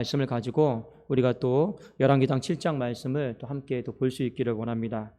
말씀을 가지고 우리가 또 열왕기상 7장 말씀을 또 함께 또 볼 수 있기를 원합니다.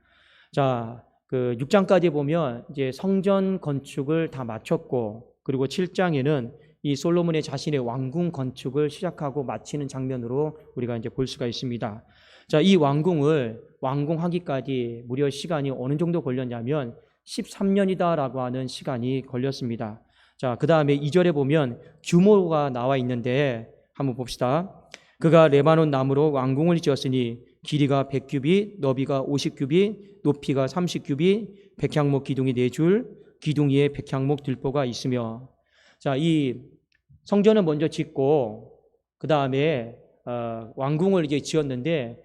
자, 그 6장까지 보면 이제 성전 건축을 다 마쳤고, 그리고 7장에는 이 솔로몬의 자신의 왕궁 건축을 시작하고 마치는 장면으로 우리가 이제 볼 수가 있습니다. 자, 이 완공하기까지 무려 시간이 어느 정도 걸렸냐면 13년이다라고 하는 시간이 걸렸습니다. 자, 그 다음에 2절에 보면 규모가 나와 있는데 한번 봅시다. 그가 레바논 나무로 왕궁을 지었으니 길이가 100규빗, 너비가 50규빗, 높이가 30규빗, 백향목 기둥이 4줄, 기둥 위에 백향목 들보가 있으며. 자, 이 성전을 먼저 짓고 그 다음에 왕궁을 이제 지었는데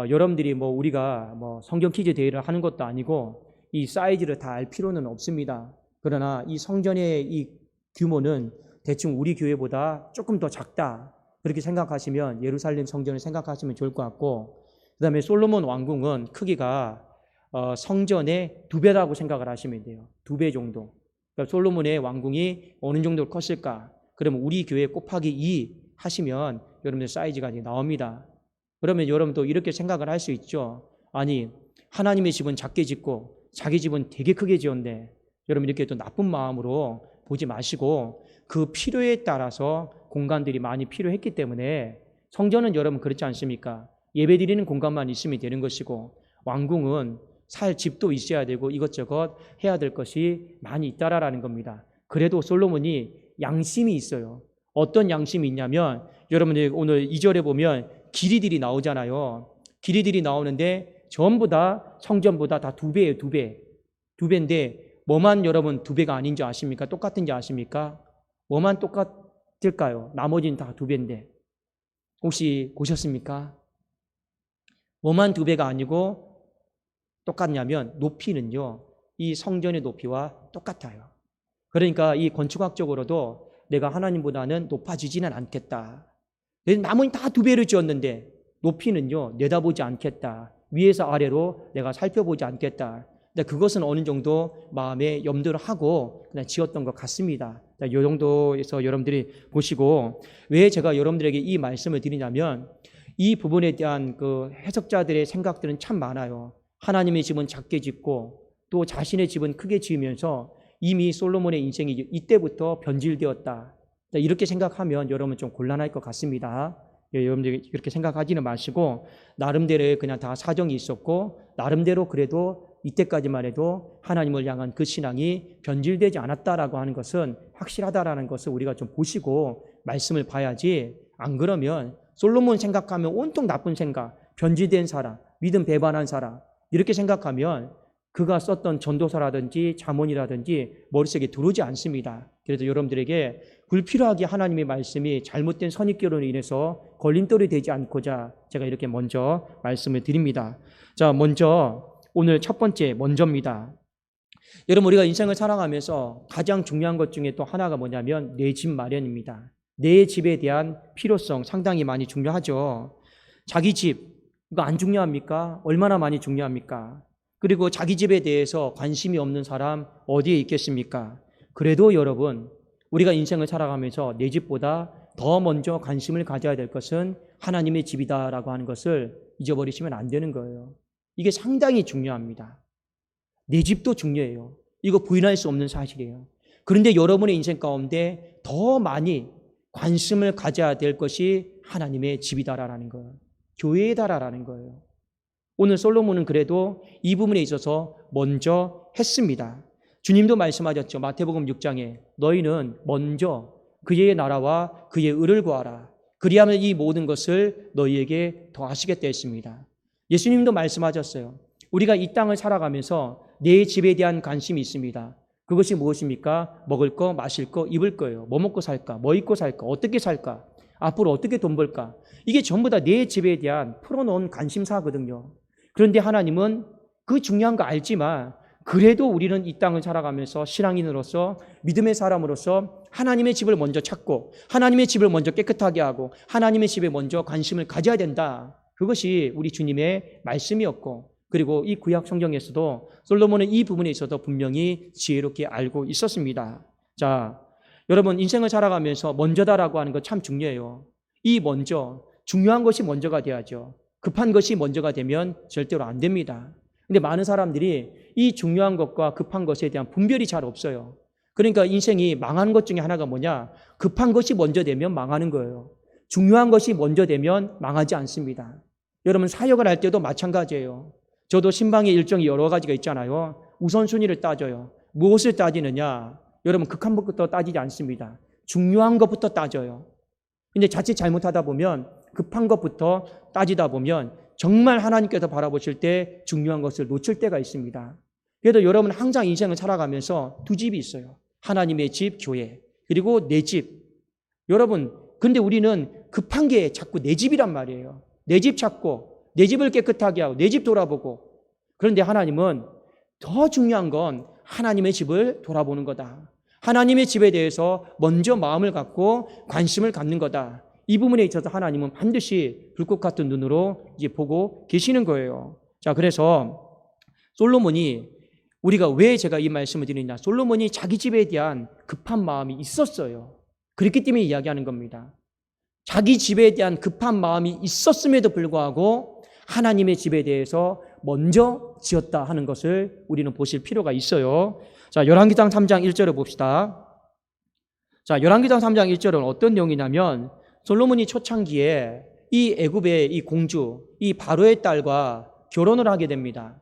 여러분들이 우리가 성경 퀴즈 대회를 하는 것도 아니고 이 사이즈를 다 알 필요는 없습니다. 그러나 이 성전의 이 규모는 대충 우리 교회보다 조금 더 작다, 그렇게 생각하시면 예루살렘 성전을 생각하시면 좋을 것 같고, 그 다음에 솔로몬 왕궁은 크기가 성전의 2배라고 생각을 하시면 돼요. 2배 정도. 그러니까 솔로몬의 왕궁이 어느 정도 컸을까? 그러면 우리 교회 곱하기 2 하시면 여러분들 사이즈가 이제 나옵니다. 그러면 여러분도 이렇게 생각을 할 수 있죠. 아니, 하나님의 집은 작게 짓고 자기 집은 되게 크게 지었는데, 여러분 이렇게 또 나쁜 마음으로 보지 마시고 그 필요에 따라서 공간들이 많이 필요했기 때문에, 성전은 여러분 그렇지 않습니까? 예배드리는 공간만 있으면 되는 것이고, 왕궁은 살 집도 있어야 되고 이것저것 해야 될 것이 많이 있다라는 겁니다. 그래도 솔로몬이 양심이 있어요. 어떤 양심이 있냐면, 여러분들 오늘 2절에 보면 길이들이 나오잖아요. 길이들이 나오는데 전부 다 성전보다 다 2배예요. 2배. 2배인데 뭐만 여러분 2배가 아닌지 아십니까? 똑같은지 아십니까? 뭐만 똑같을까요? 나머지는 다 2배인데 혹시 보셨습니까? 뭐만 2배가 아니고 똑같냐면 높이는요, 이 성전의 높이와 똑같아요. 그러니까 이 건축학적으로도 내가 하나님보다는 높아지지는 않겠다. 나머지 다 2배를 지었는데 높이는요 내다보지 않겠다. 위에서 아래로 내가 살펴보지 않겠다. 근데 그것은 어느 정도 마음에 염두를 하고 그냥 지었던 것 같습니다. 이 정도에서 여러분들이 보시고, 왜 제가 여러분들에게 이 말씀을 드리냐면, 이 부분에 대한 그 해석자들의 생각들은 참 많아요. 하나님의 집은 작게 짓고 또 자신의 집은 크게 지으면서 이미 솔로몬의 인생이 이때부터 변질되었다, 이렇게 생각하면 여러분 좀 곤란할 것 같습니다. 여러분들이 그렇게 생각하지는 마시고, 나름대로 그냥 다 사정이 있었고 나름대로 그래도 이때까지만 해도 하나님을 향한 그 신앙이 변질되지 않았다라고 하는 것은 확실하다라는 것을 우리가 좀 보시고 말씀을 봐야지, 안 그러면 솔로몬 생각하면 온통 나쁜 생각, 변질된 사람, 믿음 배반한 사람, 이렇게 생각하면 그가 썼던 전도서라든지 잠언이라든지 머릿속에 들어오지 않습니다. 그래서 여러분들에게 불필요하게 하나님의 말씀이 잘못된 선입견으로 인해서 걸림돌이 되지 않고자 제가 이렇게 먼저 말씀을 드립니다. 자, 먼저 오늘 첫 번째 먼저입니다. 여러분, 우리가 인생을 살아가면서 가장 중요한 것 중에 또 하나가 뭐냐면 내 집 마련입니다. 내 집에 대한 필요성 상당히 많이 중요하죠. 자기 집, 이거 안 중요합니까? 얼마나 많이 중요합니까? 그리고 자기 집에 대해서 관심이 없는 사람 어디에 있겠습니까? 그래도 여러분, 우리가 인생을 살아가면서 내 집보다 더 먼저 관심을 가져야 될 것은 하나님의 집이다라고 하는 것을 잊어버리시면 안 되는 거예요. 이게 상당히 중요합니다. 내 집도 중요해요. 이거 부인할 수 없는 사실이에요. 그런데 여러분의 인생 가운데 더 많이 관심을 가져야 될 것이 하나님의 집이다라는 거예요. 교회다라는 거예요. 오늘 솔로몬은 그래도 이 부분에 있어서 먼저 했습니다. 주님도 말씀하셨죠. 마태복음 6장에 너희는 먼저 그의 나라와 그의 의를 구하라. 그리하면 이 모든 것을 너희에게 더하시겠다 했습니다. 예수님도 말씀하셨어요. 우리가 이 땅을 살아가면서 내 집에 대한 관심이 있습니다. 그것이 무엇입니까? 먹을 거, 마실 거, 입을 거예요. 뭐 먹고 살까? 뭐 입고 살까? 어떻게 살까? 앞으로 어떻게 돈 벌까? 이게 전부 다 내 집에 대한 풀어놓은 관심사거든요. 그런데 하나님은 그 중요한 거 알지만 그래도 우리는 이 땅을 살아가면서 신앙인으로서, 믿음의 사람으로서 하나님의 집을 먼저 찾고 하나님의 집을 먼저 깨끗하게 하고 하나님의 집에 먼저 관심을 가져야 된다. 그것이 우리 주님의 말씀이었고, 그리고 이 구약 성경에서도 솔로몬은 이 부분에 있어서 분명히 지혜롭게 알고 있었습니다. 자, 여러분 인생을 살아가면서 먼저다라고 하는 거 참 중요해요. 이 먼저, 중요한 것이 먼저가 돼야죠. 급한 것이 먼저가 되면 절대로 안 됩니다. 근데 많은 사람들이 이 중요한 것과 급한 것에 대한 분별이 잘 없어요. 그러니까 인생이 망하는 것 중에 하나가 뭐냐? 급한 것이 먼저 되면 망하는 거예요. 중요한 것이 먼저 되면 망하지 않습니다. 여러분 사역을 할 때도 마찬가지예요. 저도 신방의 일정이 여러 가지가 있잖아요. 우선순위를 따져요. 무엇을 따지느냐? 여러분 극한 것부터 따지지 않습니다. 중요한 것부터 따져요. 근데 자칫 잘못하다 보면 급한 것부터 따지다 보면 정말 하나님께서 바라보실 때 중요한 것을 놓칠 때가 있습니다. 그래도 여러분 항상 인생을 살아가면서 두 집이 있어요. 하나님의 집, 교회, 그리고 내 집. 여러분 근데 우리는 급한 게 자꾸 내 집이란 말이에요. 내 집 찾고 내 집을 깨끗하게 하고 내 집 돌아보고. 그런데 하나님은 더 중요한 건 하나님의 집을 돌아보는 거다. 하나님의 집에 대해서 먼저 마음을 갖고 관심을 갖는 거다. 이 부분에 있어서 하나님은 반드시 불꽃 같은 눈으로 이제 보고 계시는 거예요. 자, 그래서 솔로몬이 우리가 왜 제가 이 말씀을 드리냐? 솔로몬이 자기 집에 대한 급한 마음이 있었어요. 그렇기 때문에 이야기하는 겁니다. 자기 집에 대한 급한 마음이 있었음에도 불구하고 하나님의 집에 대해서 먼저 지었다 하는 것을 우리는 보실 필요가 있어요. 자, 열왕기상 3장 1절을 봅시다. 자, 열왕기상 3장 1절은 어떤 내용이냐면 솔로몬이 초창기에 이 애굽의 이 공주, 이 바로의 딸과 결혼을 하게 됩니다.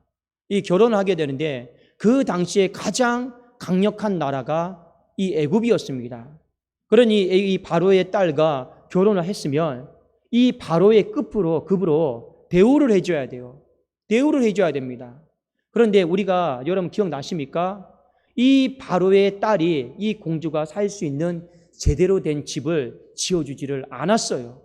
이 결혼을 하게 되는데 그 당시에 가장 강력한 나라가 이 애굽이었습니다. 그러니 이 바로의 딸과 결혼을 했으면 이 바로의 급으로 대우를 해줘야 돼요. 대우를 해줘야 됩니다. 그런데 우리가 여러분 기억나십니까? 이 바로의 딸이 이 공주가 살 수 있는 제대로 된 집을 지어주지를 않았어요.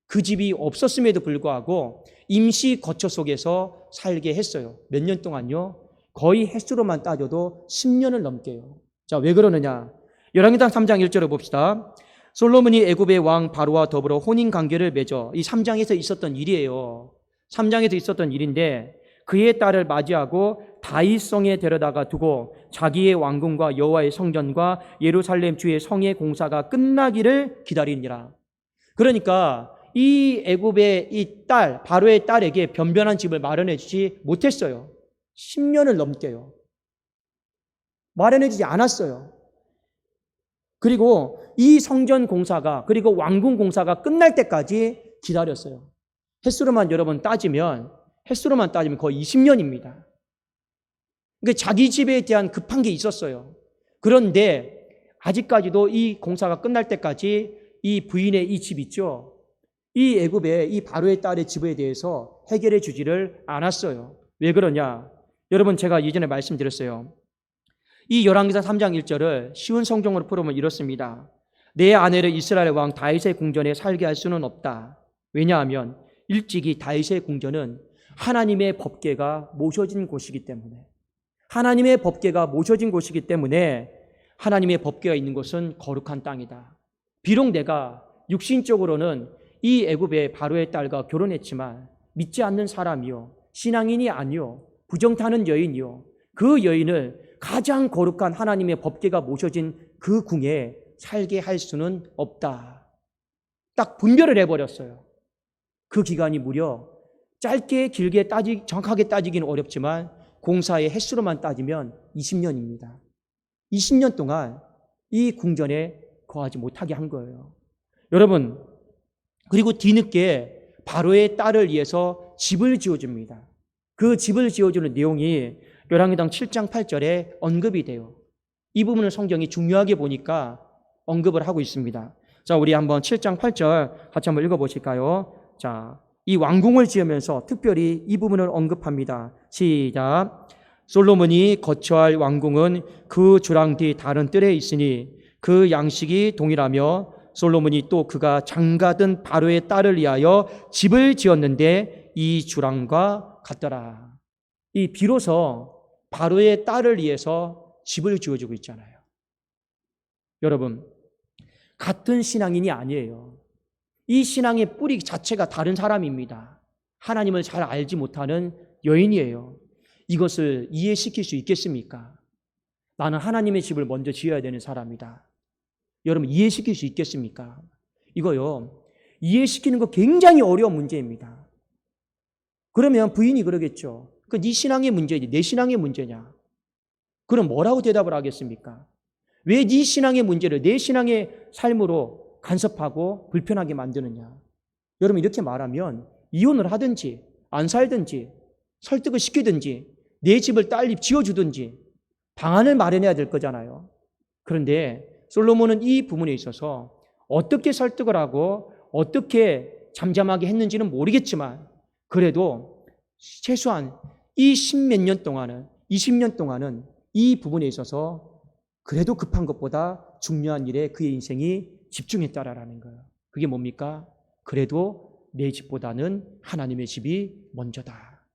그 집이 없었음에도 불구하고 임시 거처 속에서 살게 했어요. 몇 년 동안요? 거의 횟수로만 따져도 10년을 넘게요. 자, 왜 그러느냐? 열왕기상 3장 1절을 봅시다. 솔로몬이 애굽의 왕 바로와 더불어 혼인 관계를 맺어 이 3장에서 있었던 일이에요. 3장에서 있었던 일인데 그의 딸을 맞이하고 다윗성에 데려다가 두고 자기의 왕궁과 여호와의 성전과 예루살렘 주의 성의 공사가 끝나기를 기다리니라. 그러니까 이 애굽의 이 딸 바로의 딸에게 변변한 집을 마련해 주지 못했어요. 10년을 넘게요. 마련해 주지 않았어요. 그리고 이 성전 공사가 그리고 왕궁 공사가 끝날 때까지 기다렸어요. 횟수로만 여러분 따지면 거의 20년입니다. 그러니까 자기 집에 대한 급한 게 있었어요. 그런데 아직까지도 이 공사가 끝날 때까지 이 부인의 이 집 있죠. 이 애굽의 이 바로의 딸의 집에 대해서 해결해 주지를 않았어요. 왜 그러냐? 여러분 제가 이전에 말씀드렸어요. 이 열왕기상 3장 1절을 쉬운 성경으로 풀어보면 이렇습니다. 내 아내를 이스라엘 왕 다윗의 궁전에 살게 할 수는 없다. 왜냐하면 일찍이 다윗의 궁전은 하나님의 법궤가 모셔진 곳이기 때문에 하나님의 법궤가 모셔진 곳이기 때문에 하나님의 법궤가 있는 곳은 거룩한 땅이다. 비록 내가 육신적으로는 이 애굽의 바로의 딸과 결혼했지만 믿지 않는 사람이요 신앙인이 아니요 부정타는 여인이요 그 여인을 가장 거룩한 하나님의 법궤가 모셔진 그 궁에 살게 할 수는 없다. 딱 분별을 해버렸어요. 그 기간이 무려 짧게 길게 정확하게 따지기는 어렵지만 공사의 횟수로만 따지면 20년입니다. 20년 동안 이 궁전에 거하지 못하게 한 거예요. 여러분 그리고 뒤늦게 바로의 딸을 위해서 집을 지어줍니다. 그 집을 지어주는 내용이 열왕기상 7장 8절에 언급이 돼요. 이 부분을 성경이 중요하게 보니까 언급을 하고 있습니다. 자, 우리 한번 7장 8절 같이 한번 읽어보실까요? 자, 이 왕궁을 지으면서 특별히 이 부분을 언급합니다. 시작. 솔로몬이 거처할 왕궁은 그 주랑 뒤 다른 뜰에 있으니 그 양식이 동일하며 솔로몬이 또 그가 장가든 바로의 딸을 위하여 집을 지었는데 이 주랑과 같더라. 이 비로소 바로의 딸을 위해서 집을 지어주고 있잖아요. 여러분 같은 신앙인이 아니에요. 이 신앙의 뿌리 자체가 다른 사람입니다. 하나님을 잘 알지 못하는 여인이에요. 이것을 이해시킬 수 있겠습니까? 나는 하나님의 집을 먼저 지어야 되는 사람이다. 여러분 이해시킬 수 있겠습니까? 이거요 이해시키는 거 굉장히 어려운 문제입니다. 그러면 부인이 그러겠죠. 네 신앙의 문제지 내 신앙의 문제냐? 그럼 뭐라고 대답을 하겠습니까? 왜 네 신앙의 문제를 내 신앙의 삶으로 간섭하고 불편하게 만드느냐? 여러분 이렇게 말하면 이혼을 하든지 안 살든지 설득을 시키든지 내 집을 딸리 지어주든지 방안을 마련해야 될 거잖아요. 그런데 솔로몬은 이 부분에 있어서 어떻게 설득을 하고 어떻게 잠잠하게 했는지는 모르겠지만 그래도 최소한 이 십몇 년 동안은 20년 동안은 이 부분에 있어서 그래도 급한 것보다 중요한 일에 그의 인생이 집중했다라는 거예요. 그게 뭡니까? 그래도 내 집보다는 하나님의 집이 먼저다.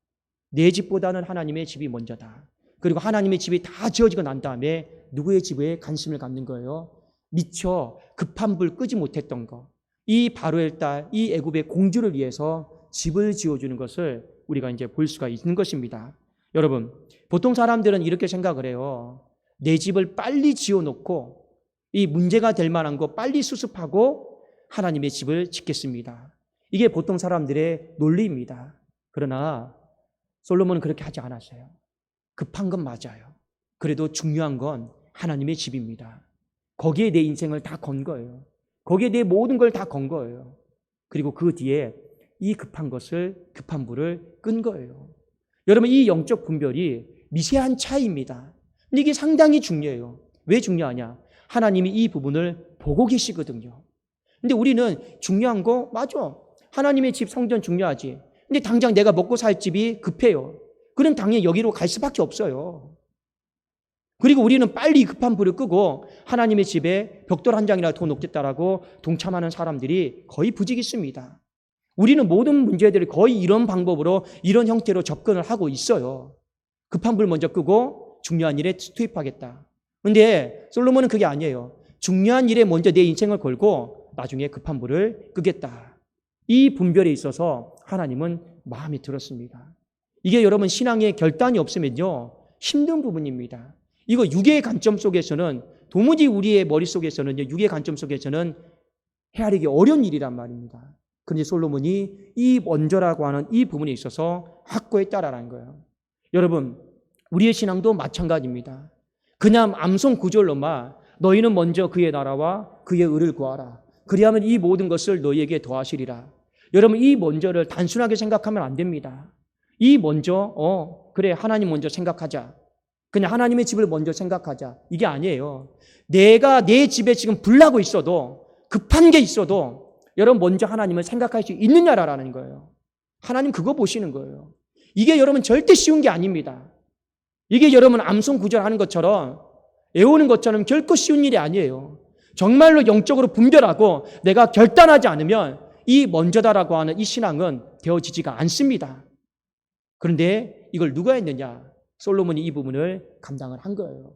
내 집보다는 하나님의 집이 먼저다. 그리고 하나님의 집이 다 지어지고 난 다음에 누구의 집에 관심을 갖는 거예요? 미처 급한 불 끄지 못했던 거. 이 바로의 딸, 이 애굽의 공주를 위해서 집을 지어주는 것을 우리가 이제 볼 수가 있는 것입니다. 여러분, 보통 사람들은 이렇게 생각을 해요. 내 집을 빨리 지어놓고 이 문제가 될 만한 거 빨리 수습하고 하나님의 집을 짓겠습니다. 이게 보통 사람들의 논리입니다. 그러나 솔로몬은 그렇게 하지 않았어요. 급한 건 맞아요. 그래도 중요한 건 하나님의 집입니다. 거기에 내 인생을 다 건 거예요. 거기에 내 모든 걸 다 건 거예요. 그리고 그 뒤에 이 급한 불을 끈 거예요. 여러분, 이 영적 분별이 미세한 차이입니다. 근데 이게 상당히 중요해요. 왜 중요하냐? 하나님이 이 부분을 보고 계시거든요. 근데 우리는 중요한 거 맞아. 하나님의 집 성전 중요하지. 근데 당장 내가 먹고 살 집이 급해요. 그럼 당연히 여기로 갈 수밖에 없어요. 그리고 우리는 빨리 급한 불을 끄고 하나님의 집에 벽돌 한 장이라도 더 놓겠다라고 동참하는 사람들이 거의 부지기수입니다. 우리는 모든 문제들을 거의 이런 방법으로 이런 형태로 접근을 하고 있어요. 급한 불 먼저 끄고 중요한 일에 투입하겠다. 그런데 솔로몬은 그게 아니에요. 중요한 일에 먼저 내 인생을 걸고 나중에 급한 불을 끄겠다. 이 분별에 있어서 하나님은 마음에 들었습니다. 이게 여러분 신앙의 결단이 없으면요 힘든 부분입니다. 이거 육의 관점 속에서는 도무지 우리의 머릿속에서는 육의 관점 속에서는 헤아리기 어려운 일이란 말입니다. 그런데 솔로몬이 이 먼저라고 하는 이 부분에 있어서 확고했다라는 거예요. 여러분, 우리의 신앙도 마찬가지입니다. 그냥 암송 구절로만 너희는 먼저 그의 나라와 그의 의를 구하라. 그리하면 이 모든 것을 너희에게 더하시리라. 여러분, 이 먼저를 단순하게 생각하면 안 됩니다. 이 먼저, 그래, 하나님 먼저 생각하자. 그냥 하나님의 집을 먼저 생각하자. 이게 아니에요. 내가 내 집에 지금 불나고 있어도 급한 게 있어도 여러분 먼저 하나님을 생각할 수 있느냐라는 거예요. 하나님 그거 보시는 거예요. 이게 여러분 절대 쉬운 게 아닙니다. 이게 여러분 암송 구절하는 것처럼 외우는 것처럼 결코 쉬운 일이 아니에요. 정말로 영적으로 분별하고 내가 결단하지 않으면 이 먼저다라고 하는 이 신앙은 되어지지가 않습니다. 그런데 이걸 누가 했느냐? 솔로몬이 이 부분을 감당을 한 거예요.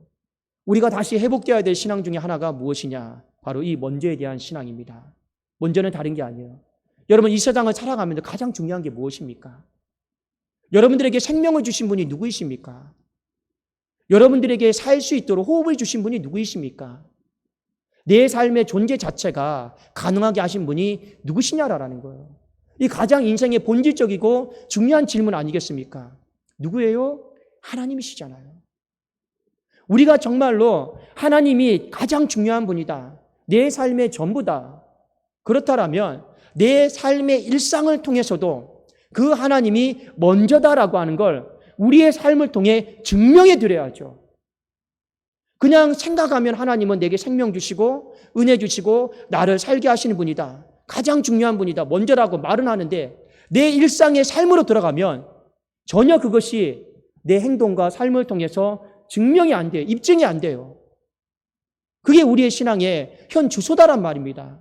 우리가 다시 회복되어야 될 신앙 중에 하나가 무엇이냐? 바로 이 먼저에 대한 신앙입니다. 먼저는 다른 게 아니에요. 여러분, 이 세상을 살아가면서 가장 중요한 게 무엇입니까? 여러분들에게 생명을 주신 분이 누구이십니까? 여러분들에게 살 수 있도록 호흡을 주신 분이 누구이십니까? 내 삶의 존재 자체가 가능하게 하신 분이 누구시냐라는 거예요. 이 가장 인생의 본질적이고 중요한 질문 아니겠습니까? 누구예요? 하나님이시잖아요. 우리가 정말로 하나님이 가장 중요한 분이다. 내 삶의 전부다. 그렇다면 내 삶의 일상을 통해서도 그 하나님이 먼저다라고 하는 걸 우리의 삶을 통해 증명해 드려야죠. 그냥 생각하면 하나님은 내게 생명 주시고 은혜 주시고 나를 살게 하시는 분이다. 가장 중요한 분이다. 먼저라고 말은 하는데 내 일상의 삶으로 들어가면 전혀 그것이 내 행동과 삶을 통해서 증명이 안 돼요. 입증이 안 돼요. 그게 우리의 신앙의 현 주소다란 말입니다.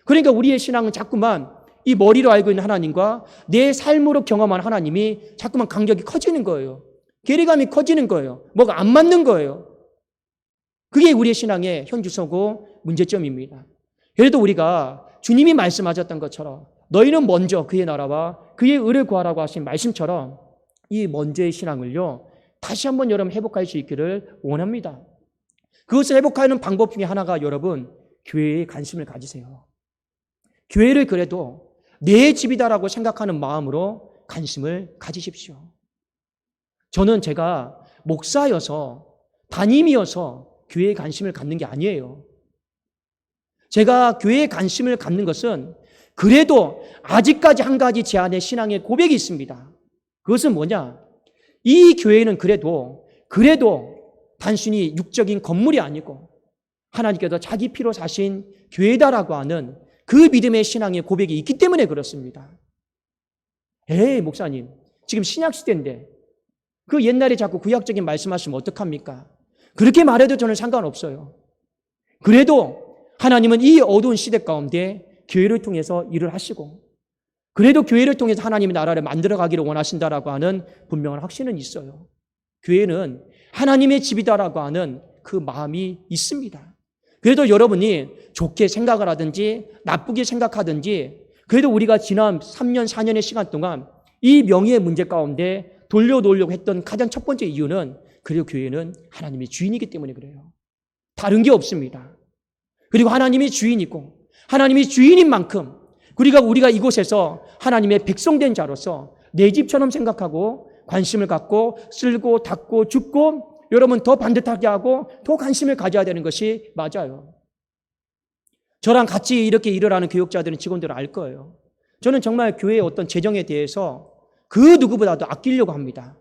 그러니까 우리의 신앙은 자꾸만 이 머리로 알고 있는 하나님과 내 삶으로 경험한 하나님이 자꾸만 간격이 커지는 거예요. 괴리감이 커지는 거예요. 뭐가 안 맞는 거예요. 그게 우리의 신앙의 현 주소고 문제점입니다. 그래도 우리가 주님이 말씀하셨던 것처럼 너희는 먼저 그의 나라와 그의 의를 구하라고 하신 말씀처럼 이 먼저의 신앙을요 다시 한번 여러분 회복할 수 있기를 원합니다. 그것을 회복하는 방법 중에 하나가 여러분 교회에 관심을 가지세요. 교회를 그래도 내 집이다라고 생각하는 마음으로 관심을 가지십시오. 저는 제가 목사여서 담임이어서 교회에 관심을 갖는 게 아니에요. 제가 교회에 관심을 갖는 것은 그래도 아직까지 한 가지 제 안에 신앙의 고백이 있습니다. 그것은 뭐냐? 이 교회는 그래도 단순히 육적인 건물이 아니고 하나님께서 자기 피로 사신 교회다라고 하는 그 믿음의 신앙의 고백이 있기 때문에 그렇습니다. 목사님, 지금 신약 시대인데 그 옛날에 자꾸 구약적인 말씀하시면 어떡합니까? 그렇게 말해도 저는 상관없어요. 그래도 하나님은 이 어두운 시대 가운데 교회를 통해서 일을 하시고, 그래도 교회를 통해서 하나님의 나라를 만들어가기를 원하신다라고 하는 분명한 확신은 있어요. 교회는 하나님의 집이다라고 하는 그 마음이 있습니다. 그래도 여러분이 좋게 생각을 하든지 나쁘게 생각하든지, 그래도 우리가 지난 3년, 4년의 시간 동안 이 명예의 문제 가운데 돌려놓으려고 했던 가장 첫 번째 이유는, 그리고 교회는 하나님의 주인이기 때문에 그래요. 다른 게 없습니다. 그리고 하나님이 주인이고, 하나님이 주인인 만큼 우리가 이곳에서 하나님의 백성된 자로서 내 집처럼 생각하고 관심을 갖고 쓸고 닦고 죽고 여러분 더 반듯하게 하고 더 관심을 가져야 되는 것이 맞아요. 저랑 같이 이렇게 일을 하는 교육자들은 직원들은 알 거예요. 저는 정말 교회의 어떤 재정에 대해서 그 누구보다도 아끼려고 합니다.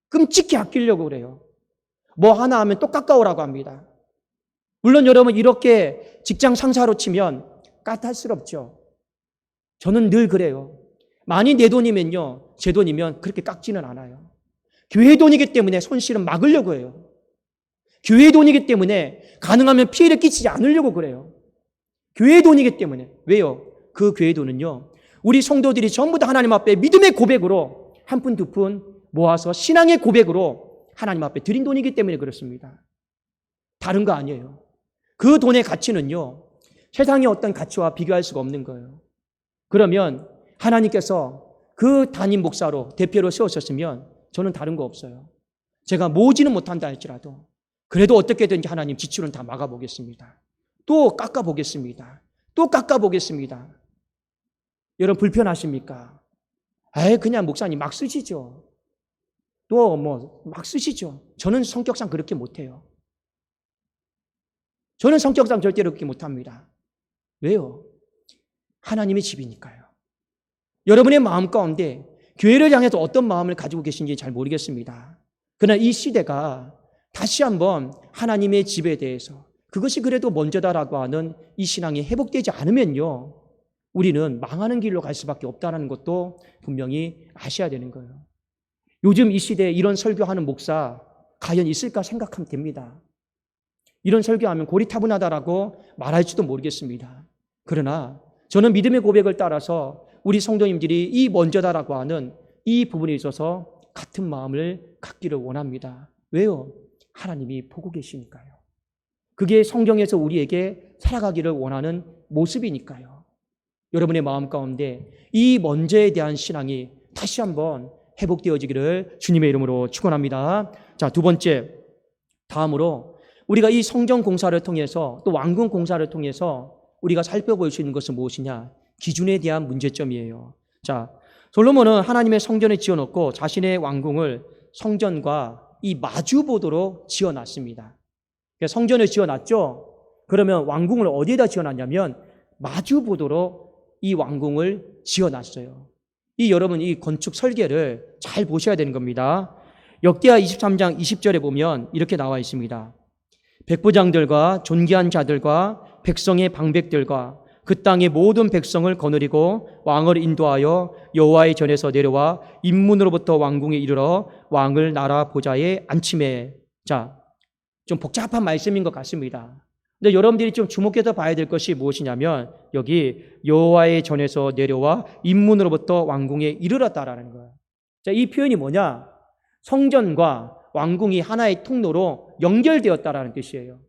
끔찍히 아끼려고 그래요. 뭐 하나 하면 또 깎아오라고 합니다. 물론 여러분 이렇게 직장 상사로 치면 까탈스럽죠. 저는 늘 그래요. 많이 내 돈이면요, 제 돈이면 그렇게 깎지는 않아요. 교회 돈이기 때문에 손실은 막으려고 해요. 교회 돈이기 때문에 가능하면 피해를 끼치지 않으려고 그래요. 교회 돈이기 때문에. 왜요? 그 교회 돈은요, 우리 성도들이 전부 다 하나님 앞에 믿음의 고백으로 한 푼 두 푼 모아서 신앙의 고백으로 하나님 앞에 드린 돈이기 때문에 그렇습니다. 다른 거 아니에요. 그 돈의 가치는요, 세상의 어떤 가치와 비교할 수가 없는 거예요. 그러면 하나님께서 그 담임 목사로 대표로 세우셨으면 저는 다른 거 없어요. 제가 모으지는 못한다 할지라도 그래도 어떻게든지 하나님 지출은 다 막아보겠습니다. 또 깎아보겠습니다. 또 깎아보겠습니다. 여러분 불편하십니까? 그냥 목사님 막 쓰시죠. 또 막 쓰시죠. 저는 성격상 그렇게 못해요. 저는 성격상 절대로 그렇게 못합니다. 왜요? 하나님의 집이니까요. 여러분의 마음 가운데 교회를 향해서 어떤 마음을 가지고 계신지 잘 모르겠습니다. 그러나 이 시대가 다시 한번 하나님의 집에 대해서 그것이 그래도 먼저다라고 하는 이 신앙이 회복되지 않으면요, 우리는 망하는 길로 갈 수밖에 없다는 것도 분명히 아셔야 되는 거예요. 요즘 이 시대에 이런 설교하는 목사 과연 있을까 생각하면 됩니다. 이런 설교하면 고리타분하다라고 말할지도 모르겠습니다. 그러나 저는 믿음의 고백을 따라서 우리 성도님들이 이 먼저다라고 하는 이 부분에 있어서 같은 마음을 갖기를 원합니다. 왜요? 하나님이 보고 계시니까요. 그게 성경에서 우리에게 살아가기를 원하는 모습이니까요. 여러분의 마음 가운데 이 먼저에 대한 신앙이 다시 한번 회복되어지기를 주님의 이름으로 축원합니다. 자, 두 번째, 다음으로 우리가 이 성전 공사를 통해서 또 왕궁 공사를 통해서 우리가 살펴볼 수 있는 것은 무엇이냐? 기준에 대한 문제점이에요. 자, 솔로몬은 하나님의 성전을 지어놓고 자신의 왕궁을 성전과 이 마주보도로 지어놨습니다. 성전을 지어놨죠? 그러면 왕궁을 어디에다 지어놨냐면 마주보도로 이 왕궁을 지어놨어요. 여러분 이 건축 설계를 잘 보셔야 되는 겁니다. 역대하 23장 20절에 보면 이렇게 나와 있습니다. 백부장들과 존귀한 자들과 백성의 방백들과 그 땅의 모든 백성을 거느리고 왕을 인도하여 여호와의 전에서 내려와 인문으로부터 왕궁에 이르러 왕을 나라 보좌에 앉히매. 자, 좀 복잡한 말씀인 것 같습니다. 근데 여러분들이 좀 주목해서 봐야 될 것이 무엇이냐면 여기 여호와의 전에서 내려와 인문으로부터 왕궁에 이르렀다라는 거예요. 자, 이 표현이 뭐냐? 성전과 왕궁이 하나의 통로로 연결되었다라는 뜻이에요.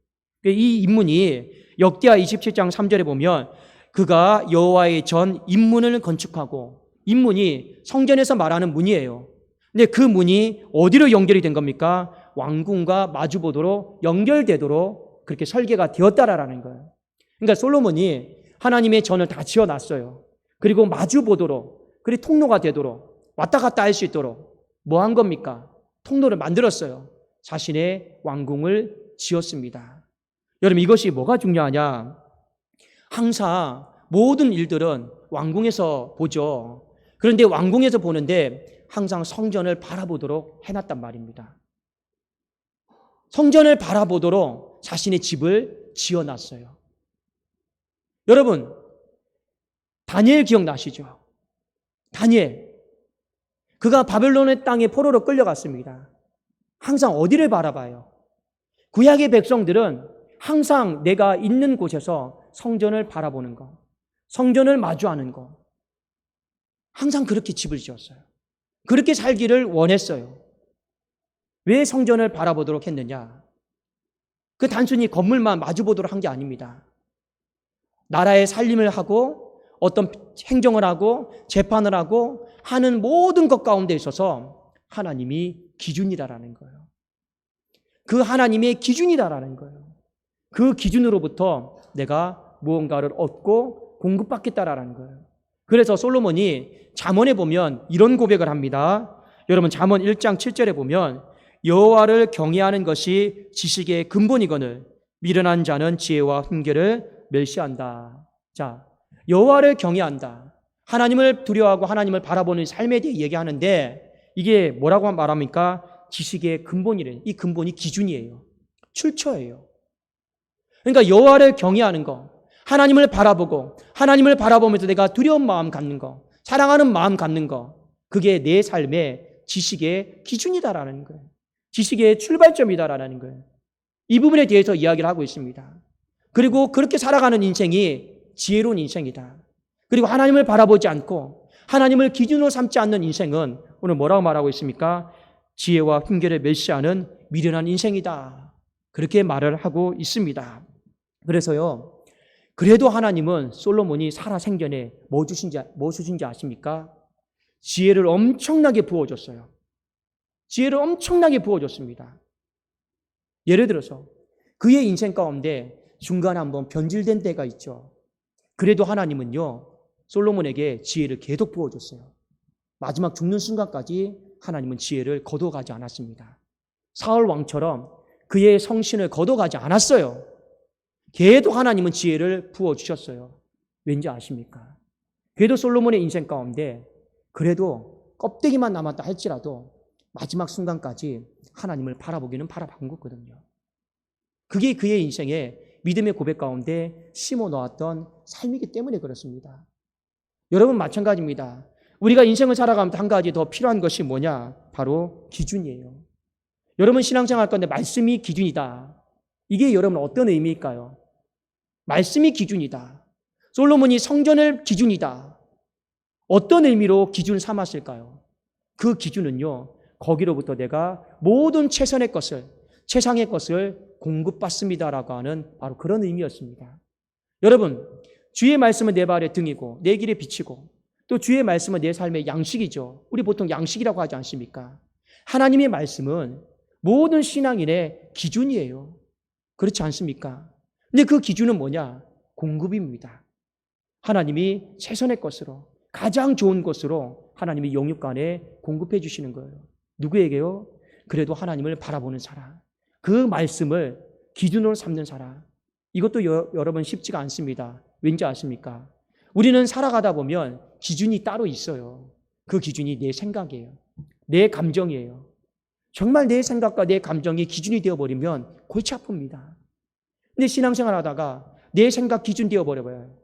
이 인문이 역대하 27장 3절에 보면 그가 여호와의 전 인문을 건축하고, 인문이 성전에서 말하는 문이에요. 근데 그 문이 어디로 연결이 된 겁니까? 왕궁과 마주보도로 연결되도록 그렇게 설계가 되었다라는 거예요. 그러니까 솔로몬이 하나님의 전을 다 지어놨어요. 그리고 마주 보도록, 그리고 통로가 되도록, 왔다 갔다 할 수 있도록 뭐 한 겁니까? 통로를 만들었어요. 자신의 왕궁을 지었습니다. 여러분, 이것이 뭐가 중요하냐? 항상 모든 일들은 왕궁에서 보죠. 그런데 왕궁에서 보는데 항상 성전을 바라보도록 해놨단 말입니다. 성전을 바라보도록 자신의 집을 지어놨어요. 여러분, 다니엘 기억나시죠? 다니엘. 그가 바벨론의 땅에 포로로 끌려갔습니다. 항상 어디를 바라봐요? 구약의 백성들은 항상 내가 있는 곳에서 성전을 바라보는 것, 성전을 마주하는 것, 항상 그렇게 집을 지었어요. 그렇게 살기를 원했어요. 왜 성전을 바라보도록 했느냐? 그 단순히 건물만 마주보도록 한 게 아닙니다. 나라의 살림을 하고 어떤 행정을 하고 재판을 하고 하는 모든 것 가운데 있어서 하나님이 기준이다라는 거예요. 그 하나님의 기준이다라는 거예요. 그 기준으로부터 내가 무언가를 얻고 공급받겠다라는 거예요. 그래서 솔로몬이 잠언에 보면 이런 고백을 합니다. 여러분, 잠언 1장 7절에 보면 여호와를 경외하는 것이 지식의 근본이거늘 미련한 자는 지혜와 훈계를 멸시한다. 자, 여호와를 경외한다. 하나님을 두려워하고 하나님을 바라보는 삶에 대해 얘기하는데 이게 뭐라고 말합니까? 지식의 근본이래. 이 근본이 기준이에요. 출처예요. 그러니까 여호와를 경외하는 거, 하나님을 바라보고 하나님을 바라보면서 내가 두려운 마음 갖는 거, 사랑하는 마음 갖는 거, 그게 내 삶의 지식의 기준이다라는 거예요. 지식의 출발점이다라는 거예요. 이 부분에 대해서 이야기를 하고 있습니다. 그리고 그렇게 살아가는 인생이 지혜로운 인생이다. 그리고 하나님을 바라보지 않고 하나님을 기준으로 삼지 않는 인생은 오늘 뭐라고 말하고 있습니까? 지혜와 훈계를 멸시하는 미련한 인생이다. 그렇게 말을 하고 있습니다. 그래서요, 그래도 하나님은 솔로몬이 살아 생전에 뭐 주신지 아십니까? 지혜를 엄청나게 부어줬어요. 지혜를 엄청나게 부어줬습니다. 예를 들어서 그의 인생 가운데 중간에 한번 변질된 때가 있죠. 그래도 하나님은요, 솔로몬에게 지혜를 계속 부어줬어요. 마지막 죽는 순간까지 하나님은 지혜를 거둬가지 않았습니다. 사울 왕처럼 그의 성신을 거둬가지 않았어요. 계속 하나님은 지혜를 부어주셨어요. 왠지 아십니까? 그래도 솔로몬의 인생 가운데 그래도 껍데기만 남았다 할지라도 마지막 순간까지 하나님을 바라보기는 바라본 거거든요. 그게 그의 인생에 믿음의 고백 가운데 심어 놓았던 삶이기 때문에 그렇습니다. 여러분, 마찬가지입니다. 우리가 인생을 살아가면서 한 가지 더 필요한 것이 뭐냐? 바로 기준이에요. 여러분, 신앙생활 가운데 말씀이 기준이다. 이게 여러분 어떤 의미일까요? 말씀이 기준이다. 솔로몬이 성전을 기준이다. 어떤 의미로 기준을 삼았을까요? 그 기준은요, 거기로부터 내가 모든 최선의 것을, 최상의 것을 공급받습니다라고 하는 바로 그런 의미였습니다. 여러분, 주의 말씀은 내 발의 등이고 내 길에 비치고 또 주의 말씀은 내 삶의 양식이죠. 우리 보통 양식이라고 하지 않습니까? 하나님의 말씀은 모든 신앙인의 기준이에요. 그렇지 않습니까? 근데 그 기준은 뭐냐? 공급입니다. 하나님이 최선의 것으로, 가장 좋은 것으로 하나님이 영육간에 공급해 주시는 거예요. 누구에게요? 그래도 하나님을 바라보는 사람, 그 말씀을 기준으로 삼는 사람. 이것도 여러분 쉽지가 않습니다. 왠지 아십니까? 우리는 살아가다 보면 기준이 따로 있어요. 그 기준이 내 생각이에요. 내 감정이에요. 정말 내 생각과 내 감정이 기준이 되어버리면 골치 아픕니다. 근데 신앙생활 하다가 내 생각 기준 되어버려봐요.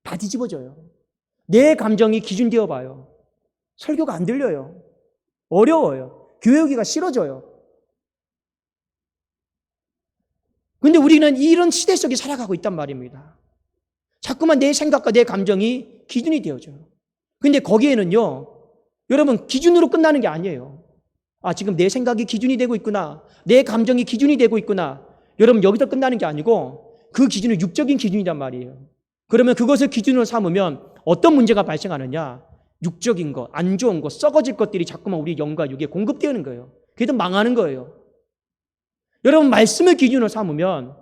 다 뒤집어져요. 내 감정이 기준 되어봐요. 설교가 안 들려요. 어려워요. 교회 오기가 싫어져요. 근데 우리는 이런 시대 속에 살아가고 있단 말입니다. 자꾸만 내 생각과 내 감정이 기준이 되어져요. 근데 거기에는요, 여러분, 기준으로 끝나는 게 아니에요. 아, 지금 내 생각이 기준이 되고 있구나. 내 감정이 기준이 되고 있구나. 여러분, 여기서 끝나는 게 아니고 그 기준은 육적인 기준이란 말이에요. 그러면 그것을 기준으로 삼으면 어떤 문제가 발생하느냐? 육적인 것, 안 좋은 것, 썩어질 것들이 자꾸만 우리 영과 육에 공급되는 거예요. 그래도 망하는 거예요. 여러분, 말씀을 기준으로 삼으면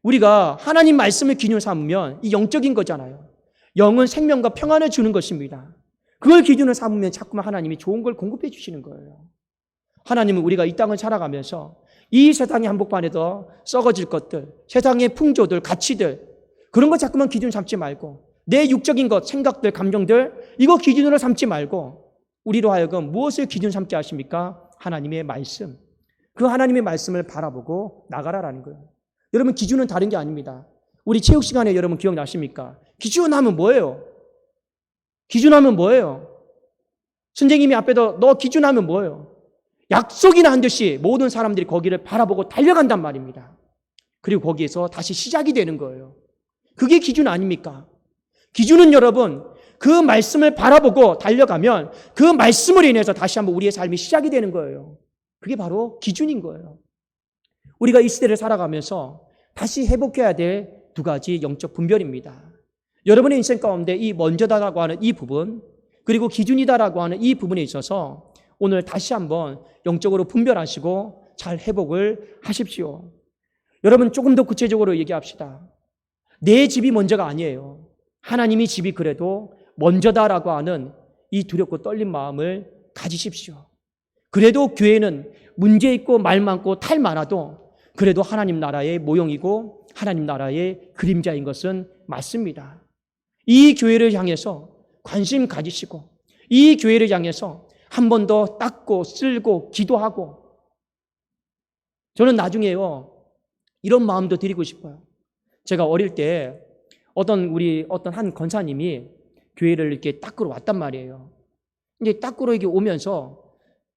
우리가 하나님 말씀을 기준으로 삼으면 이 영적인 거잖아요. 영은 생명과 평안을 주는 것입니다. 그걸 기준으로 삼으면 자꾸만 하나님이 좋은 걸 공급해 주시는 거예요. 하나님은 우리가 이 땅을 살아가면서 이 세상의 한복판에서 썩어질 것들, 세상의 풍조들, 가치들, 그런 거 자꾸만 기준 삼지 말고 내 육적인 것, 생각들, 감정들 이거 기준으로 삼지 말고 우리로 하여금 무엇을 기준 삼게 하십니까? 하나님의 말씀. 그 하나님의 말씀을 바라보고 나가라라는 거예요. 여러분 기준은 다른 게 아닙니다. 우리 체육 시간에 여러분 기억나십니까? 기준하면 뭐예요? 기준하면 뭐예요? 선생님이 앞에서 너 기준하면 뭐예요? 약속이나 한 듯이 모든 사람들이 거기를 바라보고 달려간단 말입니다. 그리고 거기에서 다시 시작이 되는 거예요. 그게 기준 아닙니까? 기준은 여러분 그 말씀을 바라보고 달려가면 그 말씀으로 인해서 다시 한번 우리의 삶이 시작이 되는 거예요. 그게 바로 기준인 거예요. 우리가 이 시대를 살아가면서 다시 회복해야 될 두 가지 영적 분별입니다. 여러분의 인생 가운데 이 먼저다라고 하는 이 부분 그리고 기준이다라고 하는 이 부분에 있어서 오늘 다시 한번 영적으로 분별하시고 잘 회복을 하십시오. 여러분 조금 더 구체적으로 얘기합시다. 내 집이 먼저가 아니에요. 하나님이 집이 그래도 먼저다라고 하는 이 두렵고 떨린 마음을 가지십시오. 그래도 교회는 문제 있고 말 많고 탈 많아도 그래도 하나님 나라의 모형이고 하나님 나라의 그림자인 것은 맞습니다. 이 교회를 향해서 관심 가지시고 이 교회를 향해서 한 번 더 닦고 쓸고 기도하고 저는 나중에요 이런 마음도 드리고 싶어요. 제가 어릴 때 어떤 한 권사님이 교회를 이렇게 닦으러 왔단 말이에요. 이제 닦으러 이렇게 오면서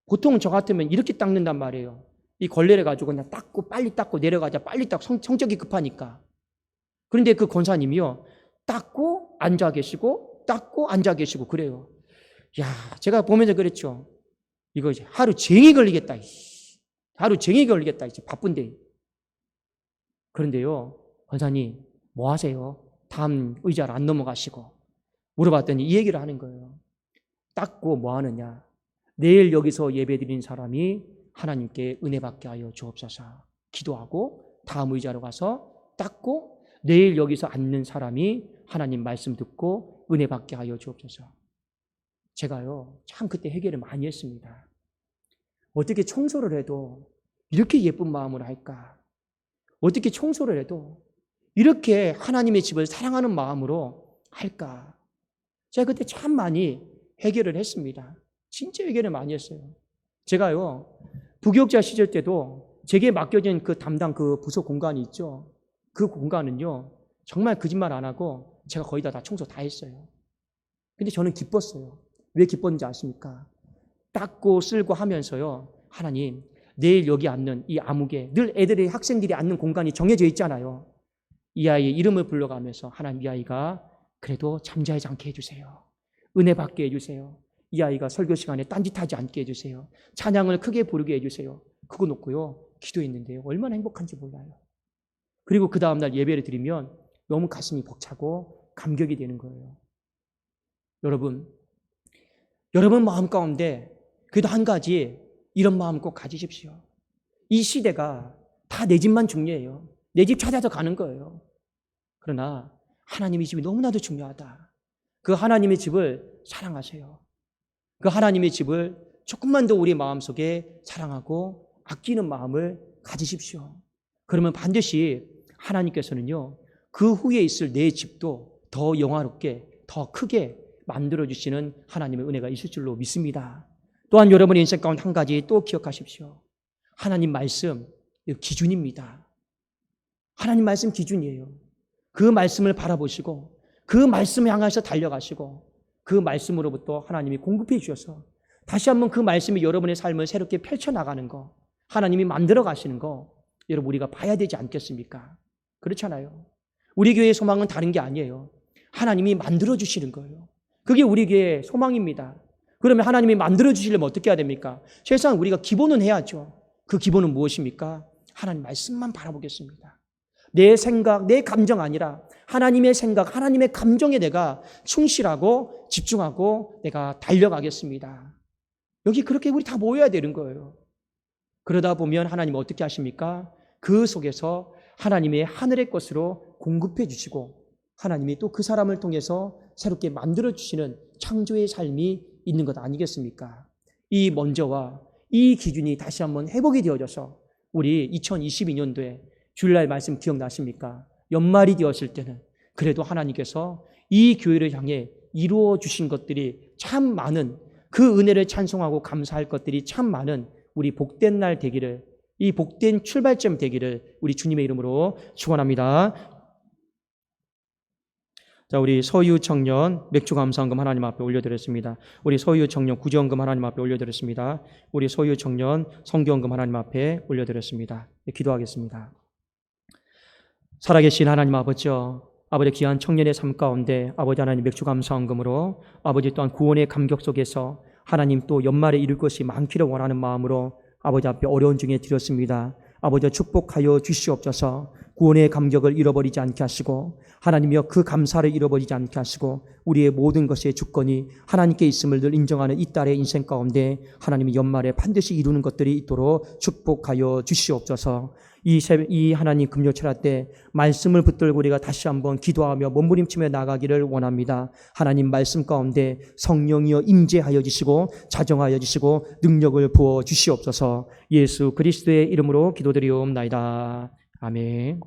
보통 저 같으면 이렇게 닦는단 말이에요. 이 걸레를 가지고 그냥 닦고 빨리 닦고 내려가자 빨리 닦고 성격이 급하니까. 그런데 그 권사님이요 닦고 앉아 계시고 닦고 앉아 계시고 그래요. 야, 제가 보면서 그랬죠. 이거 이제 하루 종일 걸리겠다. 하루 종일 걸리겠다. 이제 바쁜데. 그런데요, 권사님 뭐 하세요? 다음 의자로 안 넘어가시고 물어봤더니 이 얘기를 하는 거예요. 닦고 뭐 하느냐? 내일 여기서 예배드린 사람이 하나님께 은혜 받게 하여 주옵소서. 기도하고 다음 의자로 가서 닦고 내일 여기서 앉는 사람이 하나님 말씀 듣고 은혜 받게 하여 주옵소서. 제가요 참 그때 회개를 많이 했습니다. 어떻게 청소를 해도 이렇게 예쁜 마음으로 할까? 어떻게 청소를 해도 이렇게 하나님의 집을 사랑하는 마음으로 할까? 제가 그때 참 많이 회개를 했습니다. 진짜 회개를 많이 했어요. 제가요 부교육자 시절 때도 제게 맡겨진 그 담당 그 부서 공간이 있죠. 그 공간은요 정말 거짓말 안 하고 제가 거의 다 청소 다 했어요. 근데 저는 기뻤어요. 왜 기뻤는지 아십니까? 닦고 쓸고 하면서요 하나님 내일 여기 앉는 이 아무개 늘 애들이 학생들이 앉는 공간이 정해져 있잖아요. 이 아이의 이름을 불러가면서 하나님 이 아이가 그래도 잠자지 않게 해주세요. 은혜 받게 해주세요. 이 아이가 설교 시간에 딴짓하지 않게 해주세요. 찬양을 크게 부르게 해주세요. 그거 놓고요 기도했는데요 얼마나 행복한지 몰라요. 그리고 그 다음날 예배를 드리면 너무 가슴이 벅차고 감격이 되는 거예요. 여러분 마음 가운데 그래도 한 가지 이런 마음 꼭 가지십시오. 이 시대가 다 내 집만 중요해요. 내 집 찾아서 가는 거예요. 그러나 하나님의 집이 너무나도 중요하다. 그 하나님의 집을 사랑하세요. 그 하나님의 집을 조금만 더 우리 마음속에 사랑하고 아끼는 마음을 가지십시오. 그러면 반드시 하나님께서는요 그 후에 있을 내 집도 더 영화롭게 더 크게 만들어주시는 하나님의 은혜가 있을 줄로 믿습니다. 또한 여러분의 인생 가운데 한 가지 또 기억하십시오. 하나님 말씀 기준입니다. 하나님 말씀 기준이에요. 그 말씀을 바라보시고 그 말씀을 향해서 달려가시고 그 말씀으로부터 하나님이 공급해 주셔서 다시 한번 그 말씀이 여러분의 삶을 새롭게 펼쳐나가는 거 하나님이 만들어 가시는 거 여러분 우리가 봐야 되지 않겠습니까? 그렇잖아요. 우리 교회의 소망은 다른 게 아니에요. 하나님이 만들어 주시는 거예요. 그게 우리 교회의 소망입니다. 그러면 하나님이 만들어 주시려면 어떻게 해야 됩니까? 최소한 우리가 기본은 해야죠. 그 기본은 무엇입니까? 하나님 말씀만 바라보겠습니다. 내 생각, 내 감정 아니라 하나님의 생각, 하나님의 감정에 내가 충실하고 집중하고 내가 달려가겠습니다. 여기 그렇게 우리 다 모여야 되는 거예요. 그러다 보면 하나님 어떻게 하십니까? 그 속에서 하나님의 하늘의 것으로 공급해 주시고 하나님이 또 그 사람을 통해서 새롭게 만들어 주시는 창조의 삶이 있는 것 아니겠습니까? 이 먼저와 이 기준이 다시 한번 회복이 되어져서 우리 2022년도에 주일날 말씀 기억나십니까? 연말이 되었을 때는 그래도 하나님께서 이 교회를 향해 이루어 주신 것들이 참 많은, 그 은혜를 찬송하고 감사할 것들이 참 많은 우리 복된 날 되기를, 이 복된 출발점 되기를 우리 주님의 이름으로 축원합니다. 자, 우리 소유 청년 맥주 감사헌금 하나님 앞에 올려드렸습니다. 우리 소유 청년 구제헌금 하나님 앞에 올려드렸습니다. 우리 소유 청년 성교헌금 하나님 앞에 올려드렸습니다. 네, 기도하겠습니다. 살아계신 하나님 아버지여, 아버지 귀한 청년의 삶 가운데 아버지 하나님 맥주 감사헌금으로 아버지 또한 구원의 감격 속에서 하나님 또 연말에 이룰 것이 많기를 원하는 마음으로 아버지 앞에 어려운 중에 드렸습니다. 아버지 축복하여 주시옵소서. 구원의 감격을 잃어버리지 않게 하시고 하나님이여 그 감사를 잃어버리지 않게 하시고 우리의 모든 것의 주권이 하나님께 있음을 늘 인정하는 이 딸의 인생 가운데 하나님이 연말에 반드시 이루는 것들이 있도록 축복하여 주시옵소서. 이 하나님 금요철야 때 말씀을 붙들고 우리가 다시 한번 기도하며 몸부림치며 나가기를 원합니다. 하나님 말씀 가운데 성령이여 임재하여 주시고 자정하여 주시고 능력을 부어 주시옵소서. 예수 그리스도의 이름으로 기도드리옵나이다. 아멘.